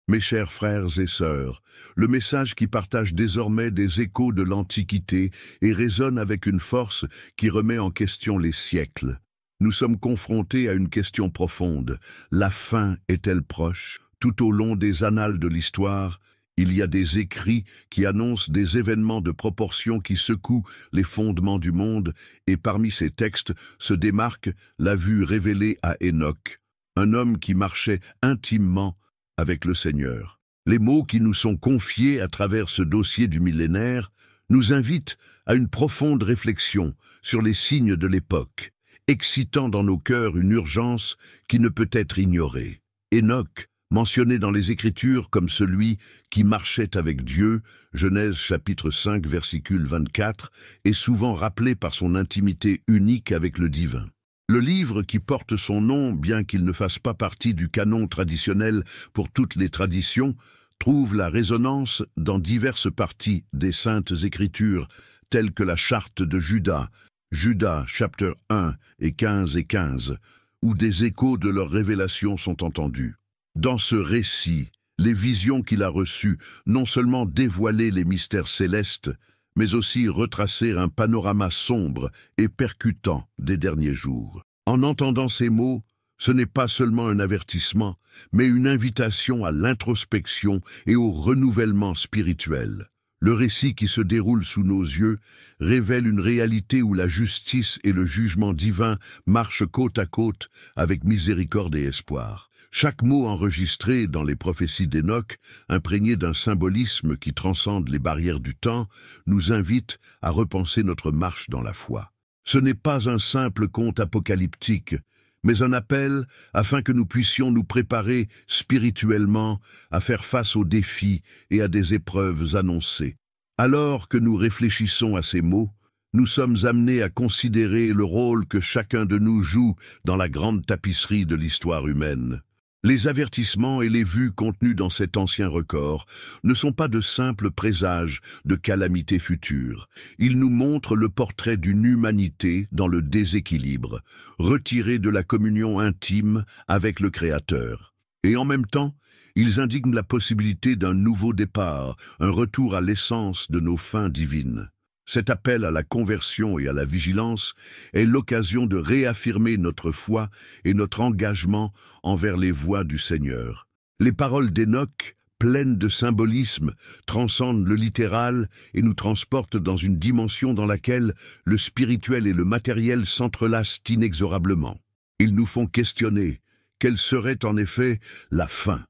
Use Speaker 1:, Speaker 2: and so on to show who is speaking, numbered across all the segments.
Speaker 1: Mes chers frères et sœurs, le message qui partage désormais des échos de l'Antiquité et résonne avec une force qui remet en question les siècles. Nous sommes confrontés à une question profonde. La fin est-elle proche? Tout au long des annales de l'histoire, il y a des écrits qui annoncent des événements de proportions qui secouent les fondements du monde, et parmi ces textes se démarque la vue révélée à Enoch, un homme qui marchait intimement avec le Seigneur. Les mots qui nous sont confiés à travers ce dossier du millénaire nous invitent à une profonde réflexion sur les signes de l'époque, excitant dans nos cœurs une urgence qui ne peut être ignorée. Enoch, mentionné dans les Écritures comme celui qui marchait avec Dieu, Genèse chapitre 5 versicule 24, est souvent rappelé par son intimité unique avec le divin. Le livre qui porte son nom, bien qu'il ne fasse pas partie du canon traditionnel pour toutes les traditions, trouve la résonance dans diverses parties des Saintes Écritures, telles que la Charte de Judas, Judas chapitre 1 et 15, où des échos de leur révélation sont entendus. Dans ce récit, les visions qu'il a reçues non seulement dévoilaient les mystères célestes, mais aussi retracer un panorama sombre et percutant des derniers jours. En entendant ces mots, ce n'est pas seulement un avertissement, mais une invitation à l'introspection et au renouvellement spirituel. Le récit qui se déroule sous nos yeux révèle une réalité où la justice et le jugement divin marchent côte à côte avec miséricorde et espoir. Chaque mot enregistré dans les prophéties d'Enoch, imprégné d'un symbolisme qui transcende les barrières du temps, nous invite à repenser notre marche dans la foi. Ce n'est pas un simple conte apocalyptique, mais un appel afin que nous puissions nous préparer spirituellement à faire face aux défis et à des épreuves annoncées. Alors que nous réfléchissons à ces mots, nous sommes amenés à considérer le rôle que chacun de nous joue dans la grande tapisserie de l'histoire humaine. Les avertissements et les vues contenus dans cet ancien record ne sont pas de simples présages de calamités futures. Ils nous montrent le portrait d'une humanité dans le déséquilibre, retirée de la communion intime avec le Créateur. Et en même temps, ils indiquent la possibilité d'un nouveau départ, un retour à l'essence de nos fins divines. Cet appel à la conversion et à la vigilance est l'occasion de réaffirmer notre foi et notre engagement envers les voies du Seigneur. Les paroles d'Enoch, pleines de symbolisme, transcendent le littéral et nous transportent dans une dimension dans laquelle le spirituel et le matériel s'entrelacent inexorablement. Ils nous font questionner quelle serait en effet la fin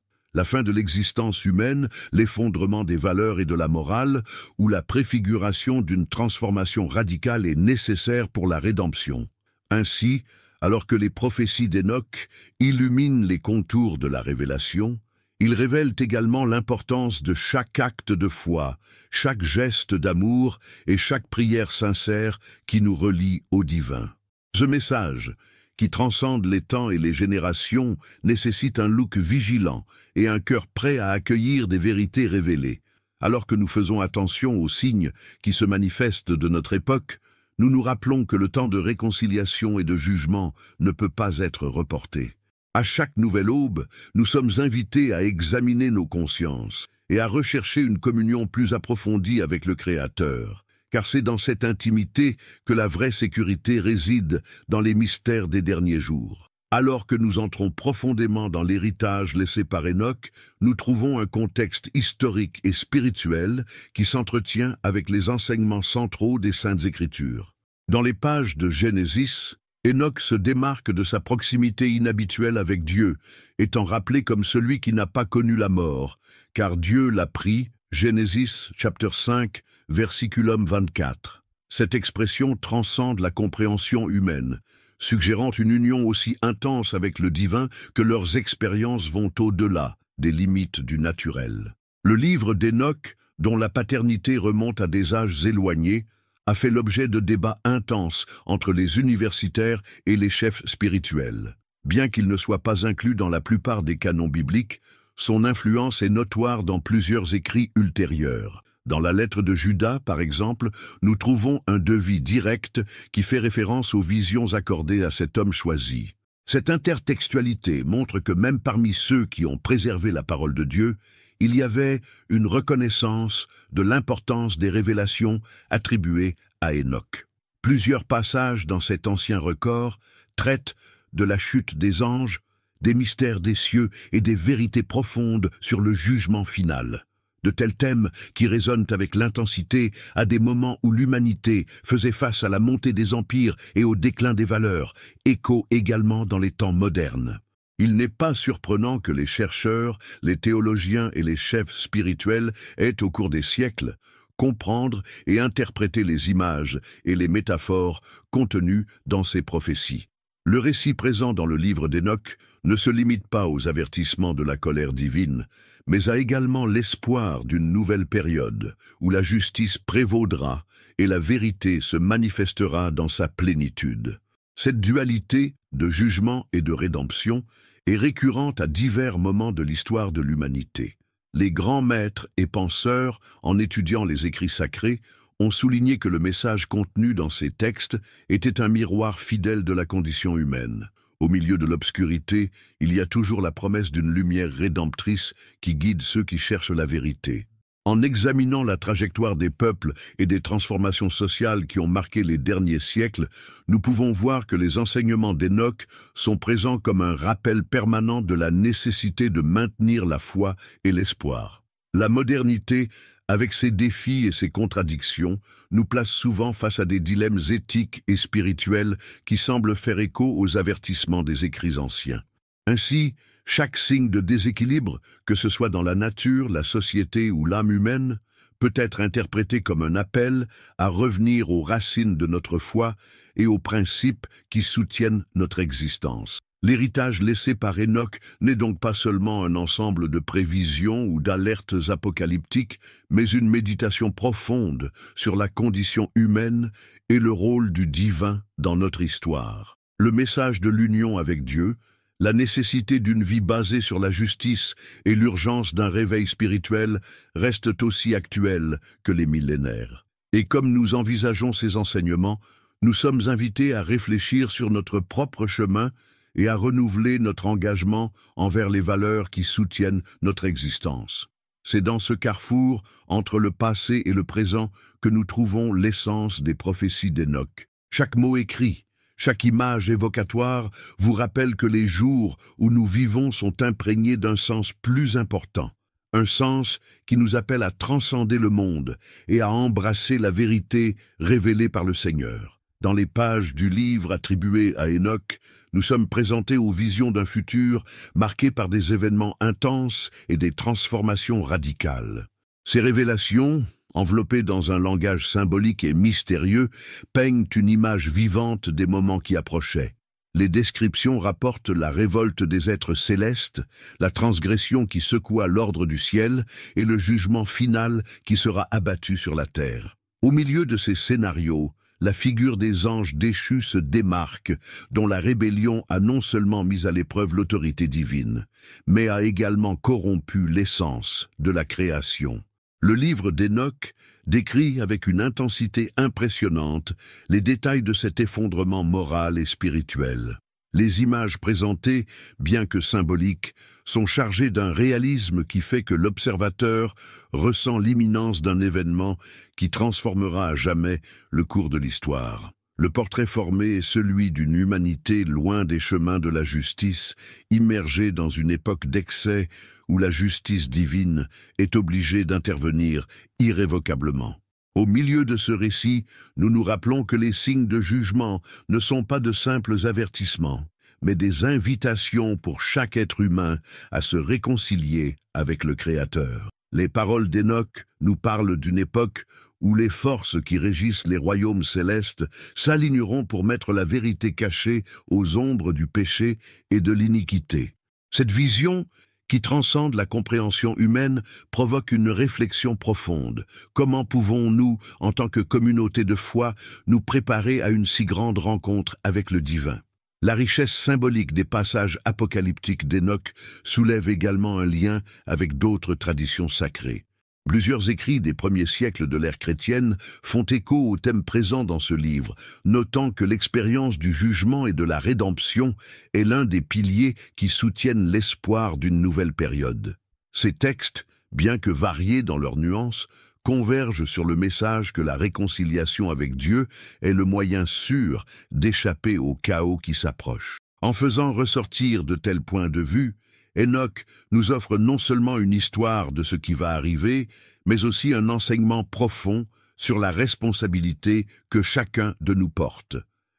Speaker 1: de l'existence humaine, l'effondrement des valeurs et de la morale, ou la préfiguration d'une transformation radicale est nécessaire pour la rédemption. Ainsi, alors que les prophéties d'Enoch illuminent les contours de la révélation, ils révèlent également l'importance de chaque acte de foi, chaque geste d'amour et chaque prière sincère qui nous relie au divin. Ce message, qui transcende les temps et les générations, nécessite un look vigilant et un cœur prêt à accueillir des vérités révélées. Alors que nous faisons attention aux signes qui se manifestent de notre époque, nous nous rappelons que le temps de réconciliation et de jugement ne peut pas être reporté. À chaque nouvelle aube, nous sommes invités à examiner nos consciences et à rechercher une communion plus approfondie avec le Créateur. Car c'est dans cette intimité que la vraie sécurité réside dans les mystères des derniers jours. Alors que nous entrons profondément dans l'héritage laissé par Enoch, nous trouvons un contexte historique et spirituel qui s'entretient avec les enseignements centraux des Saintes Écritures. Dans les pages de Genesis, Enoch se démarque de sa proximité inhabituelle avec Dieu, étant rappelé comme celui qui n'a pas connu la mort, car Dieu l'a pris, Genesis chapitre 5, versiculum 24. Cette expression transcende la compréhension humaine, suggérant une union aussi intense avec le divin que leurs expériences vont au-delà des limites du naturel. Le livre d'Enoch, dont la paternité remonte à des âges éloignés, a fait l'objet de débats intenses entre les universitaires et les chefs spirituels. Bien qu'il ne soit pas inclus dans la plupart des canons bibliques, son influence est notoire dans plusieurs écrits ultérieurs. Dans la lettre de Judas, par exemple, nous trouvons un devis direct qui fait référence aux visions accordées à cet homme choisi. Cette intertextualité montre que même parmi ceux qui ont préservé la parole de Dieu, il y avait une reconnaissance de l'importance des révélations attribuées à Enoch. Plusieurs passages dans cet ancien record traitent de la chute des anges, des mystères des cieux et des vérités profondes sur le jugement final. De tels thèmes qui résonnent avec l'intensité à des moments où l'humanité faisait face à la montée des empires et au déclin des valeurs, écho également dans les temps modernes. Il n'est pas surprenant que les chercheurs, les théologiens et les chefs spirituels aient, au cours des siècles, comprendre et interpréter les images et les métaphores contenues dans ces prophéties. Le récit présent dans le livre d'Enoch ne se limite pas aux avertissements de la colère divine, mais a également l'espoir d'une nouvelle période où la justice prévaudra et la vérité se manifestera dans sa plénitude. Cette dualité de jugement et de rédemption est récurrente à divers moments de l'histoire de l'humanité. Les grands maîtres et penseurs, en étudiant les écrits sacrés, ont souligné que le message contenu dans ces textes était un miroir fidèle de la condition humaine. Au milieu de l'obscurité, il y a toujours la promesse d'une lumière rédemptrice qui guide ceux qui cherchent la vérité. En examinant la trajectoire des peuples et des transformations sociales qui ont marqué les derniers siècles, nous pouvons voir que les enseignements d'Enoch sont présents comme un rappel permanent de la nécessité de maintenir la foi et l'espoir. La modernité, avec ses défis et ses contradictions, nous place souvent face à des dilemmes éthiques et spirituels qui semblent faire écho aux avertissements des écrits anciens. Ainsi, chaque signe de déséquilibre, que ce soit dans la nature, la société ou l'âme humaine, peut être interprété comme un appel à revenir aux racines de notre foi et aux principes qui soutiennent notre existence. L'héritage laissé par Enoch n'est donc pas seulement un ensemble de prévisions ou d'alertes apocalyptiques, mais une méditation profonde sur la condition humaine et le rôle du divin dans notre histoire. Le message de l'union avec Dieu, la nécessité d'une vie basée sur la justice et l'urgence d'un réveil spirituel restent aussi actuels que les millénaires. Et comme nous envisageons ces enseignements, nous sommes invités à réfléchir sur notre propre chemin et à renouveler notre engagement envers les valeurs qui soutiennent notre existence. C'est dans ce carrefour, entre le passé et le présent, que nous trouvons l'essence des prophéties d'Enoch. Chaque mot écrit, chaque image évocatoire vous rappelle que les jours où nous vivons sont imprégnés d'un sens plus important, un sens qui nous appelle à transcender le monde et à embrasser la vérité révélée par le Seigneur. Dans les pages du livre attribué à Enoch, nous sommes présentés aux visions d'un futur marqué par des événements intenses et des transformations radicales. Ces révélations, enveloppées dans un langage symbolique et mystérieux, peignent une image vivante des moments qui approchaient. Les descriptions rapportent la révolte des êtres célestes, la transgression qui secoua l'ordre du ciel et le jugement final qui sera abattu sur la terre. Au milieu de ces scénarios, la figure des anges déchus se démarque, dont la rébellion a non seulement mis à l'épreuve l'autorité divine, mais a également corrompu l'essence de la création. Le livre d'Enoch décrit avec une intensité impressionnante les détails de cet effondrement moral et spirituel. Les images présentées, bien que symboliques, sont chargées d'un réalisme qui fait que l'observateur ressent l'imminence d'un événement qui transformera à jamais le cours de l'histoire. Le portrait formé est celui d'une humanité loin des chemins de la justice, immergée dans une époque d'excès où la justice divine est obligée d'intervenir irrévocablement. Au milieu de ce récit, nous nous rappelons que les signes de jugement ne sont pas de simples avertissements, mais des invitations pour chaque être humain à se réconcilier avec le Créateur. Les paroles d'Enoch nous parlent d'une époque où les forces qui régissent les royaumes célestes s'aligneront pour mettre la vérité cachée aux ombres du péché et de l'iniquité. Cette vision, qui transcende la compréhension humaine, provoque une réflexion profonde. Comment pouvons-nous, en tant que communauté de foi, nous préparer à une si grande rencontre avec le divin? La richesse symbolique des passages apocalyptiques d'Enoch soulève également un lien avec d'autres traditions sacrées. Plusieurs écrits des premiers siècles de l'ère chrétienne font écho aux thèmes présents dans ce livre, notant que l'expérience du jugement et de la rédemption est l'un des piliers qui soutiennent l'espoir d'une nouvelle période. Ces textes, bien que variés dans leurs nuances, convergent sur le message que la réconciliation avec Dieu est le moyen sûr d'échapper au chaos qui s'approche. En faisant ressortir de tels points de vue, Enoch nous offre non seulement une histoire de ce qui va arriver, mais aussi un enseignement profond sur la responsabilité que chacun de nous porte.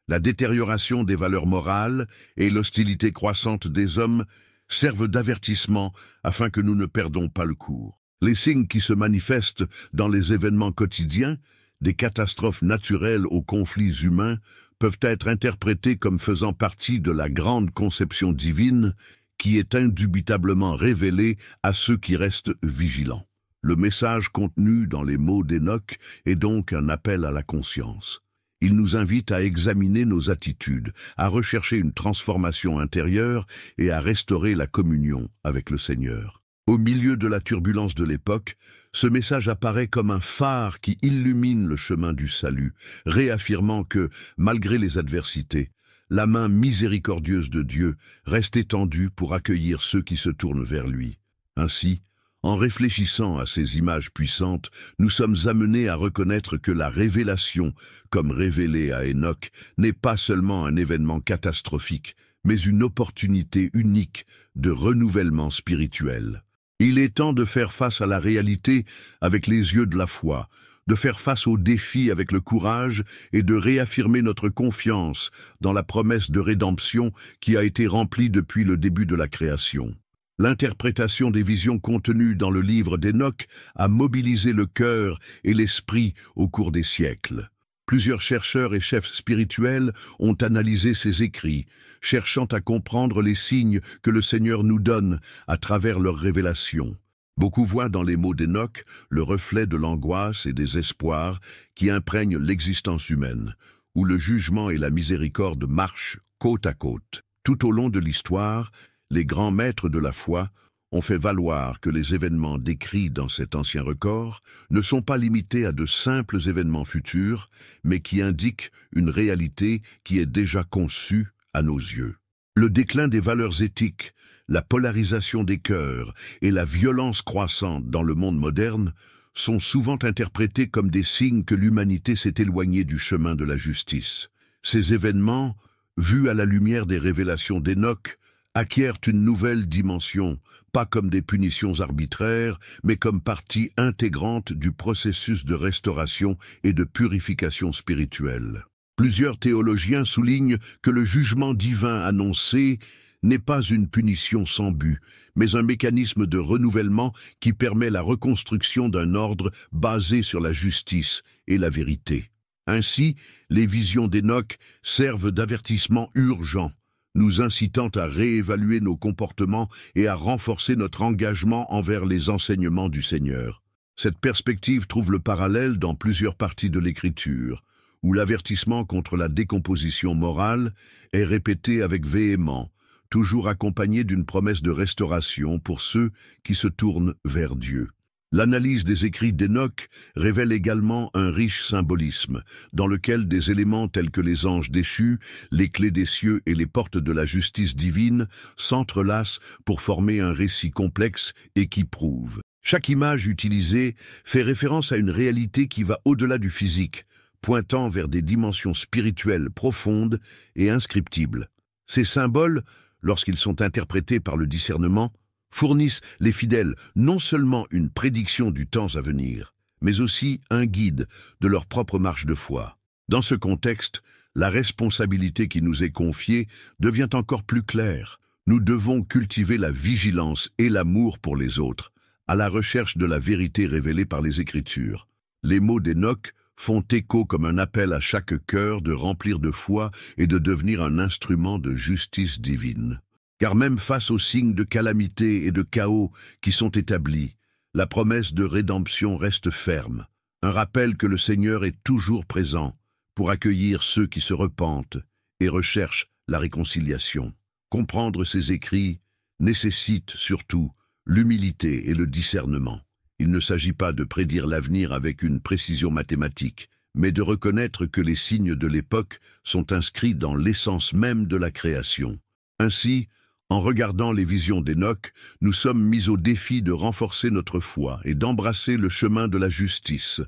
Speaker 1: La détérioration des valeurs morales et l'hostilité croissante des hommes servent d'avertissement afin que nous ne perdons pas le cours. Les signes qui se manifestent dans les événements quotidiens, des catastrophes naturelles aux conflits humains, peuvent être interprétés comme faisant partie de la grande conception divine qui est indubitablement révélée à ceux qui restent vigilants. Le message contenu dans les mots d'Enoch est donc un appel à la conscience. Il nous invite à examiner nos attitudes, à rechercher une transformation intérieure et à restaurer la communion avec le Seigneur. Au milieu de la turbulence de l'époque, ce message apparaît comme un phare qui illumine le chemin du salut, réaffirmant que, malgré les adversités, la main miséricordieuse de Dieu reste étendue pour accueillir ceux qui se tournent vers lui. Ainsi, en réfléchissant à ces images puissantes, nous sommes amenés à reconnaître que la révélation, comme révélée à Enoch, n'est pas seulement un événement catastrophique, mais une opportunité unique de renouvellement spirituel. Il est temps de faire face à la réalité avec les yeux de la foi, de faire face aux défis avec le courage et de réaffirmer notre confiance dans la promesse de rédemption qui a été remplie depuis le début de la création. L'interprétation des visions contenues dans le livre d'Enoch a mobilisé le cœur et l'esprit au cours des siècles. Plusieurs chercheurs et chefs spirituels ont analysé ces écrits, cherchant à comprendre les signes que le Seigneur nous donne à travers leurs révélations. Beaucoup voient dans les mots d'Enoch le reflet de l'angoisse et des espoirs qui imprègnent l'existence humaine, où le jugement et la miséricorde marchent côte à côte. Tout au long de l'histoire, les grands maîtres de la foi ont fait valoir que les événements décrits dans cet ancien record ne sont pas limités à de simples événements futurs, mais qui indiquent une réalité qui est déjà conçue à nos yeux. Le déclin des valeurs éthiques, la polarisation des cœurs et la violence croissante dans le monde moderne sont souvent interprétés comme des signes que l'humanité s'est éloignée du chemin de la justice. Ces événements, vus à la lumière des révélations d'Enoch, acquièrent une nouvelle dimension, pas comme des punitions arbitraires, mais comme partie intégrante du processus de restauration et de purification spirituelle. Plusieurs théologiens soulignent que le jugement divin annoncé n'est pas une punition sans but, mais un mécanisme de renouvellement qui permet la reconstruction d'un ordre basé sur la justice et la vérité. Ainsi, les visions d'Enoch servent d'avertissement urgent, nous incitant à réévaluer nos comportements et à renforcer notre engagement envers les enseignements du Seigneur. Cette perspective trouve le parallèle dans plusieurs parties de l'Écriture, où l'avertissement contre la décomposition morale est répété avec véhémence, toujours accompagné d'une promesse de restauration pour ceux qui se tournent vers Dieu. L'analyse des écrits d'Enoch révèle également un riche symbolisme, dans lequel des éléments tels que les anges déchus, les clés des cieux et les portes de la justice divine s'entrelacent pour former un récit complexe et qui prouve. Chaque image utilisée fait référence à une réalité qui va au-delà du physique, pointant vers des dimensions spirituelles profondes et inscriptibles. Ces symboles, lorsqu'ils sont interprétés par le discernement, fournissent les fidèles non seulement une prédiction du temps à venir, mais aussi un guide de leur propre marche de foi. Dans ce contexte, la responsabilité qui nous est confiée devient encore plus claire. Nous devons cultiver la vigilance et l'amour pour les autres, à la recherche de la vérité révélée par les Écritures. Les mots d'Enoch font écho comme un appel à chaque cœur de remplir de foi et de devenir un instrument de justice divine. Car même face aux signes de calamité et de chaos qui sont établis, la promesse de rédemption reste ferme, un rappel que le Seigneur est toujours présent pour accueillir ceux qui se repentent et recherchent la réconciliation. Comprendre ces écrits nécessite surtout l'humilité et le discernement. Il ne s'agit pas de prédire l'avenir avec une précision mathématique, mais de reconnaître que les signes de l'époque sont inscrits dans l'essence même de la création. Ainsi, en regardant les visions d'Enoch, nous sommes mis au défi de renforcer notre foi et d'embrasser le chemin de la justice,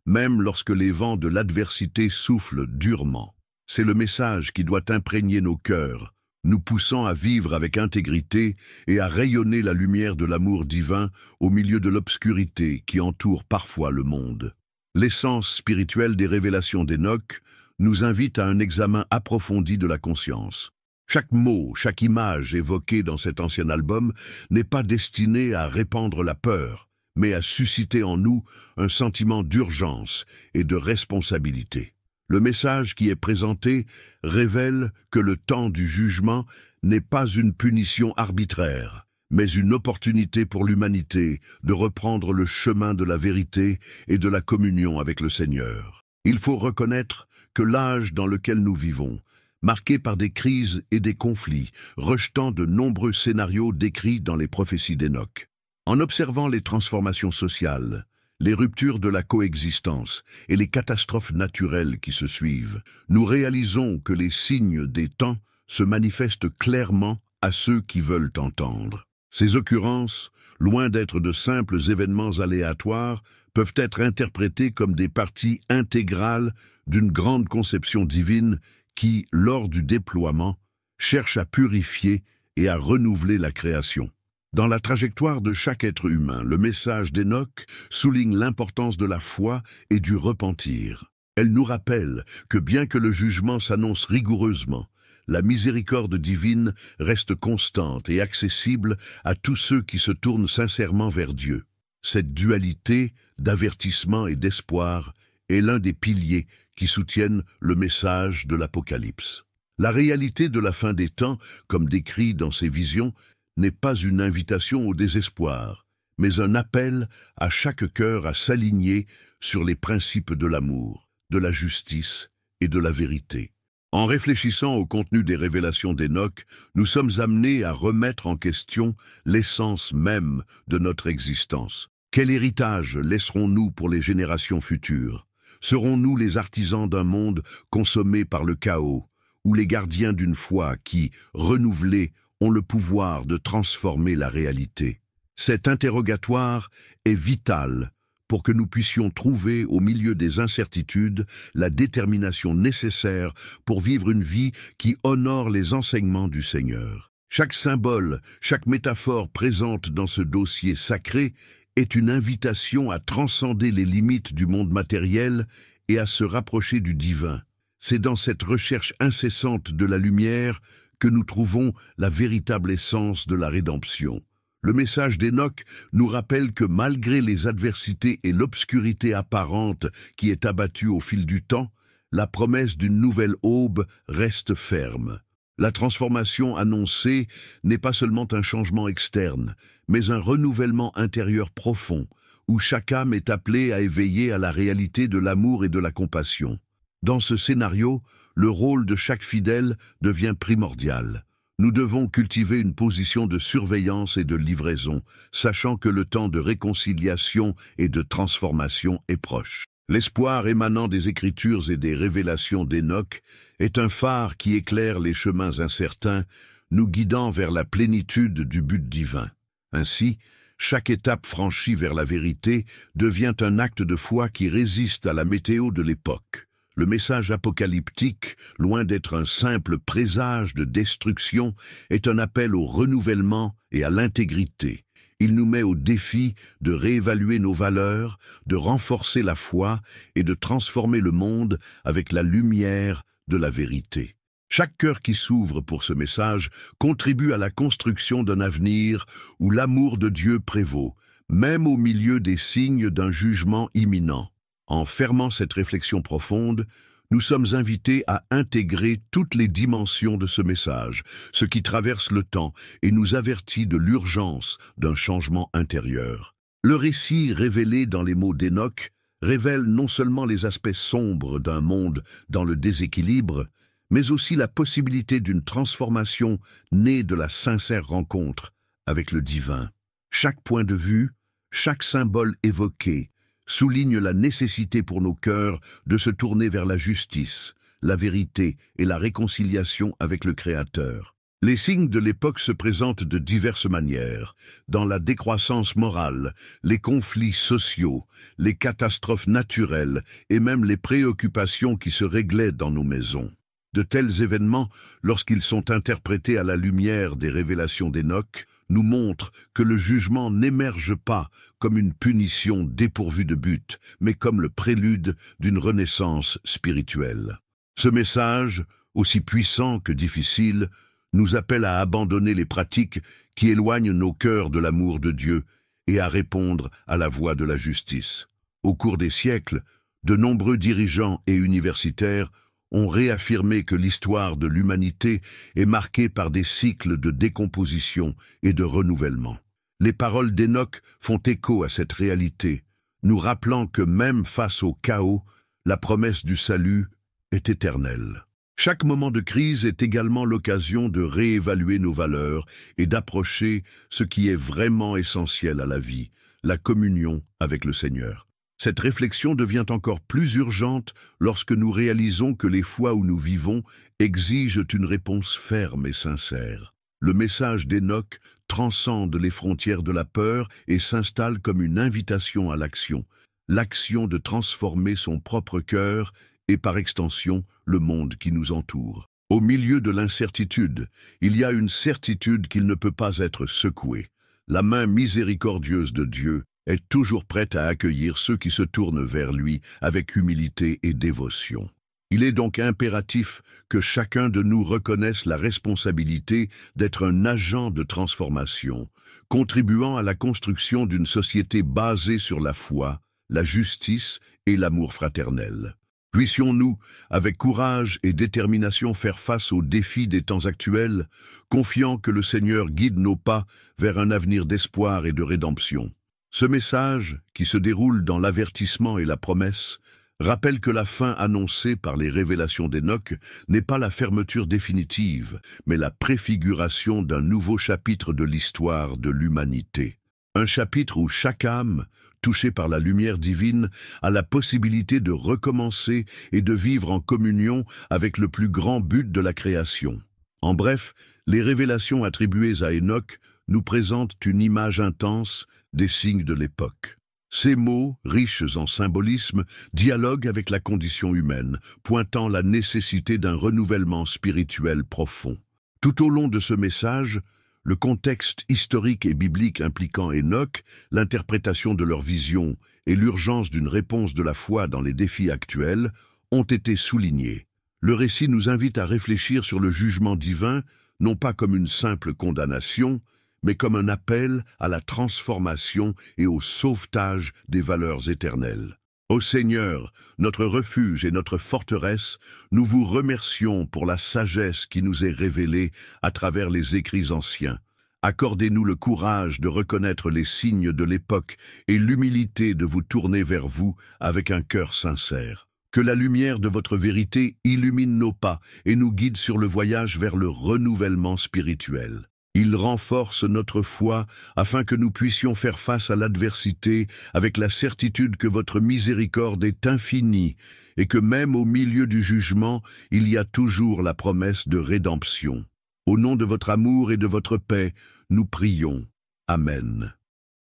Speaker 1: même lorsque les vents de l'adversité soufflent durement. C'est le message qui doit imprégner nos cœurs, nous poussant à vivre avec intégrité et à rayonner la lumière de l'amour divin au milieu de l'obscurité qui entoure parfois le monde. L'essence spirituelle des révélations d'Enoch nous invite à un examen approfondi de la conscience. Chaque mot, chaque image évoquée dans cet ancien album n'est pas destiné à répandre la peur, mais à susciter en nous un sentiment d'urgence et de responsabilité. Le message qui est présenté révèle que le temps du jugement n'est pas une punition arbitraire, mais une opportunité pour l'humanité de reprendre le chemin de la vérité et de la communion avec le Seigneur. Il faut reconnaître que l'âge dans lequel nous vivons, marqué par des crises et des conflits, rejetant de nombreux scénarios décrits dans les prophéties d'Enoch. En observant les transformations sociales, les ruptures de la coexistence et les catastrophes naturelles qui se suivent, nous réalisons que les signes des temps se manifestent clairement à ceux qui veulent entendre. Ces occurrences, loin d'être de simples événements aléatoires, peuvent être interprétées comme des parties intégrales d'une grande conception divine qui, lors du déploiement, cherche à purifier et à renouveler la création. Dans la trajectoire de chaque être humain, le message d'Enoch souligne l'importance de la foi et du repentir. Elle nous rappelle que bien que le jugement s'annonce rigoureusement, la miséricorde divine reste constante et accessible à tous ceux qui se tournent sincèrement vers Dieu. Cette dualité d'avertissement et d'espoir est l'un des piliers qui soutiennent le message de l'Apocalypse. La réalité de la fin des temps, comme décrit dans ces visions, n'est pas une invitation au désespoir, mais un appel à chaque cœur à s'aligner sur les principes de l'amour, de la justice et de la vérité. En réfléchissant au contenu des révélations d'Enoch, nous sommes amenés à remettre en question l'essence même de notre existence. Quel héritage laisserons-nous pour les générations futures? Serons-nous les artisans d'un monde consommé par le chaos, ou les gardiens d'une foi qui, renouvelée, ont le pouvoir de transformer la réalité? Cet interrogatoire est vital pour que nous puissions trouver, au milieu des incertitudes, la détermination nécessaire pour vivre une vie qui honore les enseignements du Seigneur. Chaque symbole, chaque métaphore présente dans ce dossier sacré est une invitation à transcender les limites du monde matériel et à se rapprocher du divin. C'est dans cette recherche incessante de la lumière que nous trouvons la véritable essence de la rédemption. Le message d'Enoch nous rappelle que malgré les adversités et l'obscurité apparente qui est abattue au fil du temps, la promesse d'une nouvelle aube reste ferme. La transformation annoncée n'est pas seulement un changement externe, mais un renouvellement intérieur profond, où chaque âme est appelée à éveiller à la réalité de l'amour et de la compassion. Dans ce scénario, le rôle de chaque fidèle devient primordial. Nous devons cultiver une position de surveillance et de livraison, sachant que le temps de réconciliation et de transformation est proche. L'espoir émanant des Écritures et des révélations d'Enoch est un phare qui éclaire les chemins incertains, nous guidant vers la plénitude du but divin. Ainsi, chaque étape franchie vers la vérité devient un acte de foi qui résiste à la météo de l'époque. Le message apocalyptique, loin d'être un simple présage de destruction, est un appel au renouvellement et à l'intégrité. Il nous met au défi de réévaluer nos valeurs, de renforcer la foi et de transformer le monde avec la lumière de la vérité. Chaque cœur qui s'ouvre pour ce message contribue à la construction d'un avenir où l'amour de Dieu prévaut, même au milieu des signes d'un jugement imminent. En fermant cette réflexion profonde, nous sommes invités à intégrer toutes les dimensions de ce message, ce qui traverse le temps et nous avertit de l'urgence d'un changement intérieur. Le récit révélé dans les mots d'Enoch révèle non seulement les aspects sombres d'un monde dans le déséquilibre, mais aussi la possibilité d'une transformation née de la sincère rencontre avec le divin. Chaque point de vue, Chaque symbole évoqué souligne la nécessité pour nos cœurs de se tourner vers la justice, la vérité et la réconciliation avec le Créateur. Les signes de l'époque se présentent de diverses manières, dans la décroissance morale, les conflits sociaux, les catastrophes naturelles et même les préoccupations qui se réglaient dans nos maisons. De tels événements, lorsqu'ils sont interprétés à la lumière des révélations d'Enoch, nous montrent que le jugement n'émerge pas comme une punition dépourvue de but, mais comme le prélude d'une renaissance spirituelle. Ce message, aussi puissant que difficile, nous appelle à abandonner les pratiques qui éloignent nos cœurs de l'amour de Dieu et à répondre à la voix de la justice. Au cours des siècles, de nombreux dirigeants et universitaires ont réaffirmé que l'histoire de l'humanité est marquée par des cycles de décomposition et de renouvellement. Les paroles d'Enoch font écho à cette réalité, nous rappelant que même face au chaos, la promesse du salut est éternelle. Chaque moment de crise est également l'occasion de réévaluer nos valeurs et d'approcher ce qui est vraiment essentiel à la vie, la communion avec le Seigneur. Cette réflexion devient encore plus urgente lorsque nous réalisons que les fois où nous vivons exigent une réponse ferme et sincère. Le message d'Enoch transcende les frontières de la peur et s'installe comme une invitation à l'action de transformer son propre cœur et par extension le monde qui nous entoure. Au milieu de l'incertitude, il y a une certitude qu'il ne peut pas être secoué. La main miséricordieuse de Dieu est toujours prête à accueillir ceux qui se tournent vers lui avec humilité et dévotion. Il est donc impératif que chacun de nous reconnaisse la responsabilité d'être un agent de transformation, contribuant à la construction d'une société basée sur la foi, la justice et l'amour fraternel. Puissions-nous, avec courage et détermination, faire face aux défis des temps actuels, confiant que le Seigneur guide nos pas vers un avenir d'espoir et de rédemption. Ce message, qui se déroule dans l'avertissement et la promesse, rappelle que la fin annoncée par les révélations d'Enoch n'est pas la fermeture définitive, mais la préfiguration d'un nouveau chapitre de l'histoire de l'humanité. Un chapitre où chaque âme, touchée par la lumière divine, a la possibilité de recommencer et de vivre en communion avec le plus grand but de la création. En bref, les révélations attribuées à Enoch nous présentent une image intense des signes de l'époque. Ces mots, riches en symbolisme, dialoguent avec la condition humaine, pointant la nécessité d'un renouvellement spirituel profond. Tout au long de ce message, le contexte historique et biblique impliquant Enoch, l'interprétation de leur vision et l'urgence d'une réponse de la foi dans les défis actuels ont été soulignés. Le récit nous invite à réfléchir sur le jugement divin, non pas comme une simple condamnation, mais comme un appel à la transformation et au sauvetage des valeurs éternelles. Ô Seigneur, notre refuge et notre forteresse, nous vous remercions pour la sagesse qui nous est révélée à travers les écrits anciens. Accordez-nous le courage de reconnaître les signes de l'époque et l'humilité de vous tourner vers vous avec un cœur sincère. Que la lumière de votre vérité illumine nos pas et nous guide sur le voyage vers le renouvellement spirituel. Il renforce notre foi afin que nous puissions faire face à l'adversité avec la certitude que votre miséricorde est infinie et que même au milieu du jugement, il y a toujours la promesse de rédemption. Au nom de votre amour et de votre paix, nous prions. Amen.